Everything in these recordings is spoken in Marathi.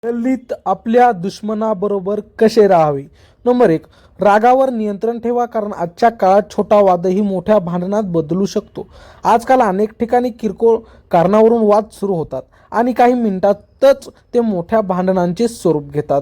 गल्लीत आपल्या दुश्मनाबरोबर कसे राहावे. नंबर 1, रागावर नियंत्रण ठेवा, कारण आजच्या काळात छोटा वादही मोठ्या भांडणात बदलू शकतो. आजकाल अनेक ठिकाणी किरकोळ कारणावरून वाद सुरू होतात आणि काही मिनिटातच ते मोठ्या भांडणांचे स्वरूप घेतात.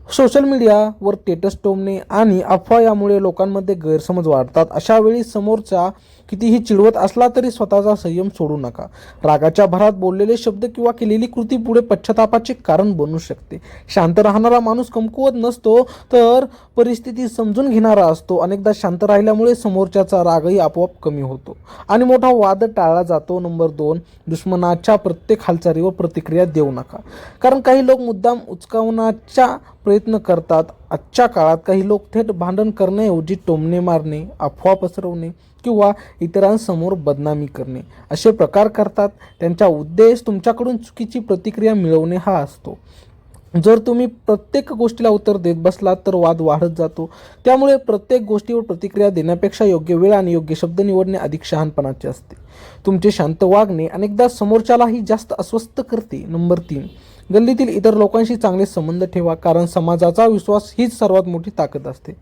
सोशल मीडियावर स्टेटस टोमणे आणि अफवा यामुळे लोकांमध्ये गैरसमज वाढतात. अशा वेळी समोरचा कितीही चिडवत असला तरी स्वतःचा संयम सोडू नका. रागाच्या भरात बोललेले शब्द किंवा केलेली कृती पुढे पश्चातापाचे कारण बनू शकते. शांत राहणारा माणूस कमकुवत नसतो, तर परिस्थिती समजून घेणारा असतो. अनेकदा शांत राहिल्यामुळे समोरच्याचा रागही आपोआप कमी होतो आणि मोठा वाद टाळला जातो. नंबर 2, दुश्मनाच्या प्रत्येक हालचालीवर प्रतिक्रिया देऊ नका, कारण काही लोक मुद्दाम उचकावण्याचा प्रयत्न करतात. आजच्या काळात काही लोक थेट भांडण करण्याऐवजी टोमणे मारणे, अफवा पसरवणे किंवा इतरांसमोर बदनामी करणे असे प्रकार करतात. त्यांचा उद्देश तुमच्याकडून चुकीची प्रतिक्रिया मिळवणे हा असतो. जर तुम्ही प्रत्येक गोष्टीला उत्तर देत बसलात तर वाद वाढत जातो. त्यामुळे प्रत्येक गोष्टीवर प्रतिक्रिया देण्यापेक्षा योग्य वेळ आणि योग्य शब्द निवडणे अधिक शहाणपणाचे असते. तुमचे शांत वागणे अनेकदा समोरच्यालाही जास्त अस्वस्थ करते. नंबर 3, गल्लीतील इतर लोकांशी चांगले संबंध ठेवा, कारण समाजाचा विश्वास हीच सर्वात मोठी ताकद असते.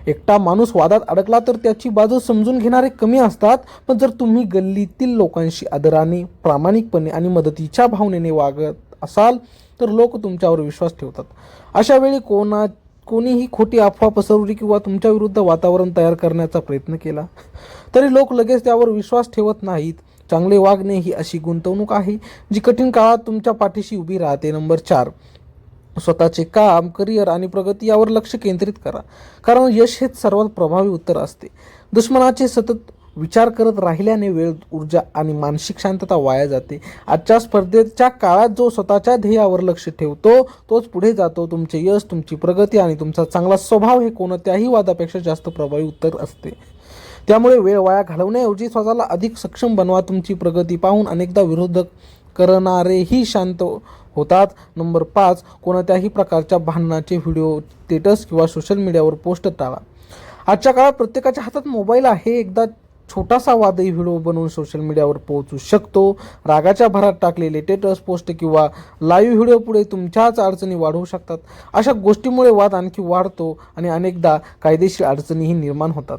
एकटा माणूस वादात अडकला तर त्याची बाजू समजून घेणारे कमी असतात, पण जर तुम्ही गल्लीतील लोकांशी आदराने, प्रामाणिकपणे आणि मदतीच्या भावनेने वागत असाल तर लोक तुमच्यावर विश्वास ठेवतात. अशा वेळी कोणीही खोटी अफवा पसरवली किंवा तुमच्या विरुद्ध वातावरण तयार करण्याचा प्रयत्न केला तरी लोक लगेच त्यावर विश्वास ठेवत नाहीत. चांगले वागणे ही अशी गुंतवणूक आहे जी कठीण काळात तुमच्या पाठीशी उभी राहते. नंबर 4, स्वतःचे काम, करिअर आणि प्रगती यावर लक्ष केंद्रित करा, कारण यश हेच सर्वात प्रभावी उत्तर असते. दुश्मनाचे सतत विचार करत राहिल्याने वेळ, ऊर्जा आणि मानसिक शांतता वाया जाते. आजच्या स्पर्धेच्या काळात जो स्वतःच्या ध्येयावर लक्ष ठेवतो तोच पुढे जातो. तुमचे यश, तुमची प्रगती आणि तुमचा चांगला स्वभाव हे कोणत्याही वादापेक्षा जास्त प्रभावी उत्तर असते. त्यामुळे वेळ वाया घालवण्याऐवजी स्वतःला अधिक सक्षम बनवा. तुमची प्रगती पाहून अनेकदा विरोधक करणारेही शांत होतात. नंबर 5, कोणत्याही प्रकारच्या भांडणाचे व्हिडिओ, स्टेटस किंवा सोशल मीडियावर पोस्ट टाळा. आजच्या काळात प्रत्येकाच्या हातात मोबाईल आहे. एकदा छोटासा वादही व्हिडिओ बनवून सोशल मीडियावर पोहोचू शकतो. रागाच्या भरात टाकलेले स्टेटस, पोस्ट किंवा लाईव्ह व्हिडिओ पुढे तुमच्याच अडचणी वाढवू शकतात. अशा गोष्टीमुळे वाद आणखी वाढतो आणि अनेकदा कायदेशीर अडचणीही निर्माण होतात.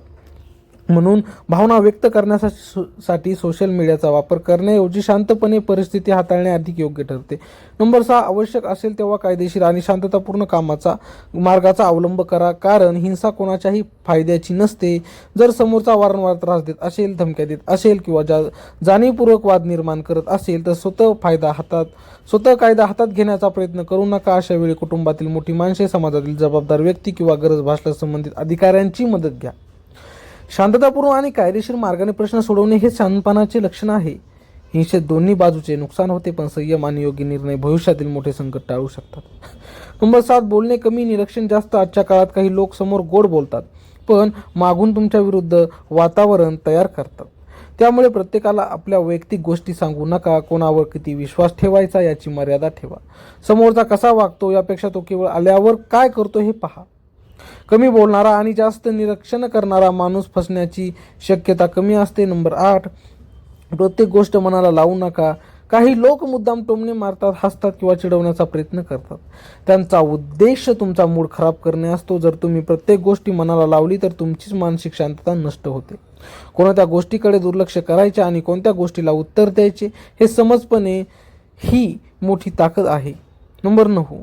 म्हणून भावना व्यक्त करण्यासाठी सोशल मीडियाचा वापर करण्याऐवजी शांतपणे परिस्थिती हाताळणे अधिक योग्य ठरते. नंबर 6, आवश्यक असेल तेव्हा कायदेशीर आणि शांततापूर्ण मार्गाचा अवलंब करा, कारण हिंसा कोणाच्याही फायद्याची नसते. जर समोरचा वारंवार त्रास देत असेल, धमक्या देत असेल किंवा जाणीवपूर्वक वाद निर्माण करत असेल तर स्वतः कायदा हातात घेण्याचा प्रयत्न करू नका. अशा वेळी कुटुंबातील मोठी माणसे, समाजातील जबाबदार व्यक्ती किंवा गरज भासल्यास संबंधित अधिकाऱ्यांची मदत घ्या. शांततापूर्ण आणि कायदेशीर मार्गाने प्रश्न सोडवणे हे शहाणपणाचे लक्षण आहे. हिंसेत दोन्ही बाजूचे नुकसान होते, पण संयम आणि योग्य निर्णय भविष्यातील मोठे संकट टाळू शकतात. नंबर 7, बोलणे कमी, निरीक्षण जास्त. आजच्या काळात काही लोक समोर गोड बोलतात पण मागून तुमच्या विरुद्ध वातावरण तयार करतात. त्यामुळे प्रत्येकाला आपल्या वैयक्तिक गोष्टी सांगू नका. कोणावर किती विश्वास ठेवायचा याची मर्यादा ठेवा. समोरचा कसा वागतो यापेक्षा तो केवळ आल्यावर काय करतो हे पहा. कमी बोलणारा आणि जास्त निरीक्षण करणारा माणूस फसण्याची शक्यता कमी असते. नंबर 8, प्रत्येक गोष्ट मनाला लावू नका. काही लोक मुद्दाम टोमणे मारतात, हसतात किंवा चिडवण्याचा प्रयत्न करतात. त्यांचा उद्देश तुमचा मूड खराब करणे असतो. जर तुम्ही प्रत्येक गोष्टी मनाला लावली तर तुमचीच मानसिक शांतता नष्ट होते. कोणत्या गोष्टीकडे दुर्लक्ष करायचे आणि कोणत्या गोष्टीला उत्तर द्यायचे हे समजपणे ही मोठी ताकद आहे. नंबर 9,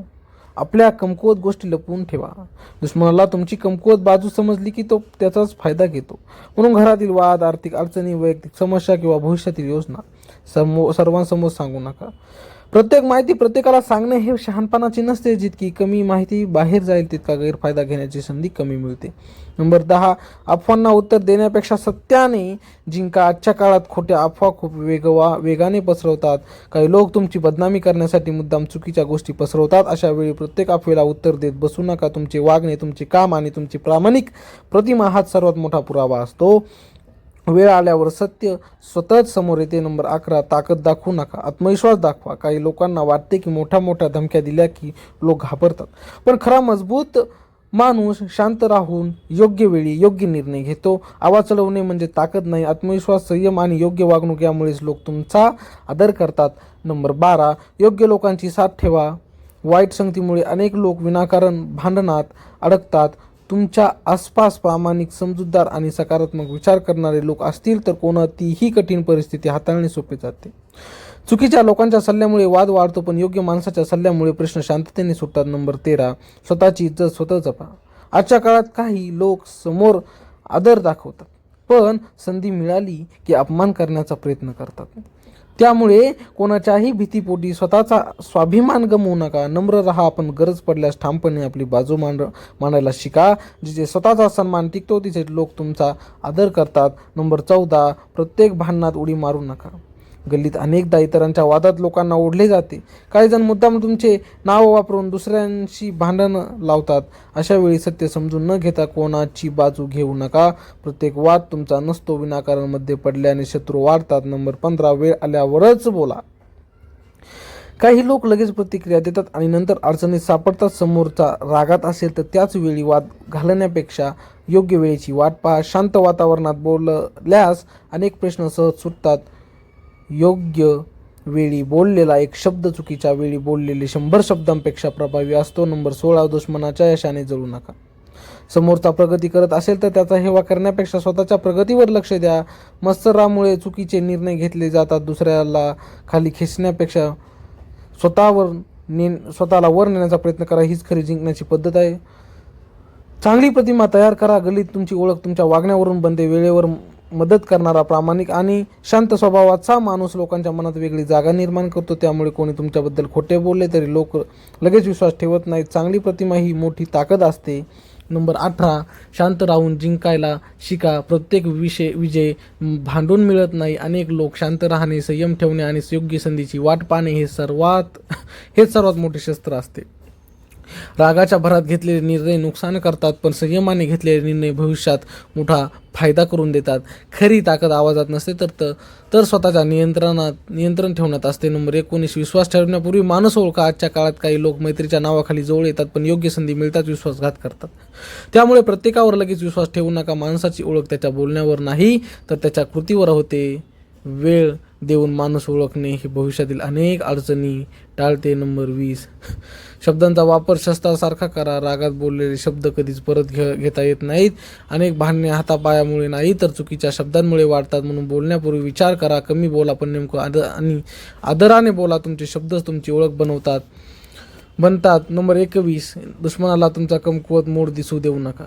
आपल्या कमकुवत गोष्टी लपवून ठेवा. दुश्मनाला तुमची कमकुवत बाजू समजली की तो त्याचाच फायदा घेतो. म्हणून घरातील वाद, आर्थिक अडचणी, वैयक्तिक समस्या किंवा भविष्यातील योजना सर्वांसमोर सांगू नका. प्रत्येक माहिती प्रत्येकाला सांगणे हे शहाणपणाचे नसते. जितकी कमी माहिती बाहेर जाईल तितका गैरफायदा घेण्याची संधी कमी मिळते. नंबर 10, अफवांना उत्तर देण्यापेक्षा सत्याने जिंका. आजच्या काळात खोट्या अफवा खूप वेगाने पसरवतात. काही लोक तुमची बदनामी करण्यासाठी मुद्दाम चुकीच्या गोष्टी पसरवतात. अशा वेळी प्रत्येक अफवेला उत्तर देत बसू नका. तुमचे वागणे, तुमचे काम आणि तुमची प्रामाणिक प्रतिमा हाच सर्वात मोठा पुरावा असतो. वेळ आल्यावर सत्य स्वतःच समोर येते. नंबर 11, ताकद दाखवू नका, आत्मविश्वास दाखवा. काही लोकांना वाटते की मोठ्या मोठ्या धमक्या दिल्या की लोक घाबरतात, पण खरा मजबूत माणूस शांत राहून योग्य वेळी योग्य निर्णय घेतो. आवाज चढवणे म्हणजे ताकद नाही. आत्मविश्वास, संयम आणि योग्य वागणूक यामुळेच लोक तुमचा आदर करतात. नंबर 12, योग्य लोकांची साथ ठेवा. वाईट संगतीमुळे अनेक लोक विनाकारण भांडणात अडकतात. तुमच्या आसपास प्रामाणिक, समजूतदार आणि सकारात्मक विचार करणारे लोक असतील तर कोणतीही कठीण परिस्थिती हाताळणे सोपे जाते. चुकीच्या लोकांच्या सल्ल्यामुळे वाद वाढतो, पण योग्य माणसाच्या सल्ल्यामुळे प्रश्न शांततेने सुटतात. नंबर 13, स्वतःची इज्जत स्वतः जपा. आजच्या काळात काही लोक समोर आदर दाखवतात, पण संधी मिळाली की अपमान करण्याचा प्रयत्न करतात. त्यामुळे कोणाच्याही भीतीपोटी स्वतःचा स्वाभिमान गमवू नका. नम्र राहा, पण गरज पडल्यास ठामपणे आपली बाजू मांडायला शिका. जिथे स्वतःचा सन्मान टिकतो तिथे लोक तुमचा आदर करतात. नंबर 14, प्रत्येक भांडणात उडी मारू नका. गल्लीत अनेकदा इतरांच्या वादात लोकांना ओढले जाते. काही जण मुद्दाम तुमचे नाव वापरून दुसऱ्यांशी भांडण लावतात. अशा वेळी सत्य समजून न घेता कोणाची बाजू घेऊ नका. प्रत्येक वाद तुमचा नसतो. विनाकारण मध्ये पडल्याने शत्रू वाढतात. नंबर 15, वेळ आल्यावरच बोला. काही लोक लगेच प्रतिक्रिया देतात आणि नंतर अडचणीत सापडतात. समोरचा रागात असेल तर त्याच वेळी वाद घालण्यापेक्षा योग्य वेळेची वाट पहा. शांत वातावरणात बोलल्यास अनेक प्रश्न सहज सुटतात. योग्य वेळी बोललेला एक शब्द चुकीच्या वेळी बोललेले 100 शब्दांपेक्षा प्रभावी असतो. नंबर 16, दुश्मनाच्या यशाने जळू नका. समोरचा प्रगती करत असेल तर त्याचा हेवा करण्यापेक्षा स्वतःच्या प्रगतीवर लक्ष द्या. मत्सरामुळे चुकीचे निर्णय घेतले जातात. दुसऱ्याला खाली खेचण्यापेक्षा स्वतःला वर नेण्याचा प्रयत्न करा. हीच खरी जिंकण्याची पद्धत आहे. चांगली प्रतिमा तयार करा. गल्लीत तुमची ओळख तुमच्या वागण्यावरून बनते. वेळेवर मदत करणारा, प्रामाणिक आणि शांत स्वभावाचा माणूस लोकांच्या मनात वेगळी जागा निर्माण करतो. त्यामुळे कोणी तुमच्याबद्दल खोटे बोलले तरी लोक लगेच विश्वास ठेवत नाहीत. चांगली प्रतिमा ही मोठी ताकद असते. नंबर 18, शांत राहून जिंकायला शिका. प्रत्येक विजय भांडून मिळत नाही. अनेक लोक शांत राहणे, संयम ठेवणे आणि योग्य संधीची वाट पाहणे हेच सर्वात मोठे शस्त्र असते. रागाच्या भरात घेतलेले निर्णय नुकसान करतात, पण संयमाने घेतलेले निर्णय भविष्यात मोठा फायदा करून देतात. खरी ताकद आवाजात नसते तर स्वतःच्या नियंत्रण ठेवण्यात असते. नंबर 19, विश्वास ठेवण्यापूर्वी माणूस ओळखा. आजच्या काळात काही लोक मैत्रीच्या नावाखाली जवळ येतात, पण योग्य संधी मिळताच विश्वासघात करतात. त्यामुळे प्रत्येकावर लगेच विश्वास ठेवू नका. माणसाची ओळख त्याच्या बोलण्यावर नाही तर त्याच्या कृतीवर होते. वेळ देऊन माणूस ओळखणे हे भविष्यातील अनेक अडचणी टाळते. नंबर 20, शब्दांचा वापर शस्त्रासारखा करा. रागात बोललेले शब्द कधीच परत घेता येत नाहीत. अनेक भांडणे हातापायामुळे नाही तर चुकीच्या शब्दांमुळे वाढतात. म्हणून बोलण्यापूर्वी विचार करा. कमी बोला, पण नेमकं आणि आदराने बोला. तुमचे शब्दच तुमची ओळख बनतात. नंबर 21, दुश्मनाला तुमचा कमकुवत मोड दिसू देऊ नका.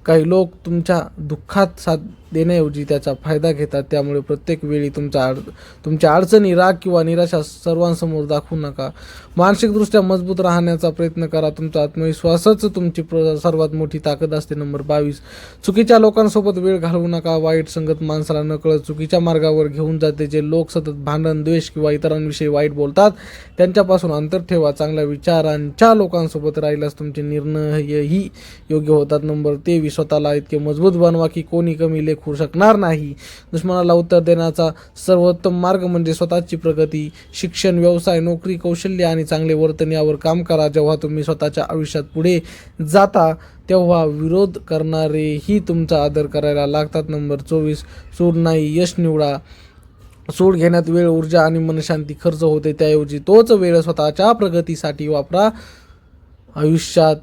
काही लोक तुमच्या दुःखात साथ देण्याऐवजी त्याचा फायदा घेतात. त्यामुळे प्रत्येक वेळी तुमच्या अडचणी, राग किंवा निराशा सर्वांसमोर दाखवू नका. मानसिकदृष्ट्या मजबूत राहण्याचा प्रयत्न करा. तुमचा आत्मविश्वासच तुमची सर्वात मोठी ताकद असते. नंबर 22, चुकीच्या लोकांसोबत वेळ घालवू नका. वाईट संगत माणसाला नकळत चुकीच्या मार्गावर घेऊन जाते. जे लोक सतत भांडण, द्वेष किंवा इतरांविषयी वाईट बोलतात त्यांच्यापासून अंतर ठेवा. चांगल्या विचारांच्या लोकांसोबत राहिल्यास तुमचे निर्णयही योग्य होतात. नंबर 23, स्वतःला इतके मजबूत बनवा की कोणी कमी लेखू शकणार नाही. दुश्मनाला उत्तर देण्याचा सर्वोत्तम मार्ग म्हणजे स्वतःची प्रगती. शिक्षण, व्यवसाय, नोकरी, कौशल्य आणि चांगले वर्तन यावर काम करा. जेव्हा तुम्ही स्वतःच्या आयुष्यात पुढे जाता तेव्हा विरोध करणारेही तुमचा आदर करायला लागतात. नंबर 24, सूड नाही यश निवडा. सूड घेण्यात वेळ, ऊर्जा आणि मनशांती खर्च होते. त्याऐवजी तोच वेळ स्वतःच्या प्रगतीसाठी वापरा. आयुष्यात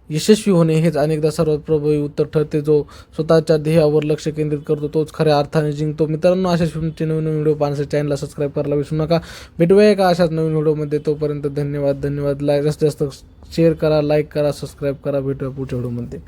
यशस्वी होणे हेच अनेकदा सर्वात प्रभावी उत्तर ठरते. जो स्वतःच्या ध्येयावर लक्ष केंद्रित करतो तोच खऱ्या अर्थाने जिंकतो. मित्रांनो, अशाच फिल्मचे नवीन व्हिडिओ पाहण्यासाठी चॅनलला सबस्क्राईब करायला विसरू नका. भेटूया का अशाच नवीन व्हिडिओमध्ये. तोपर्यंत धन्यवाद. जास्तीत जास्त शेअर करा, लाईक करा, सबस्क्राईब करा. भेटूया पुढच्या व्हिडिओमध्ये.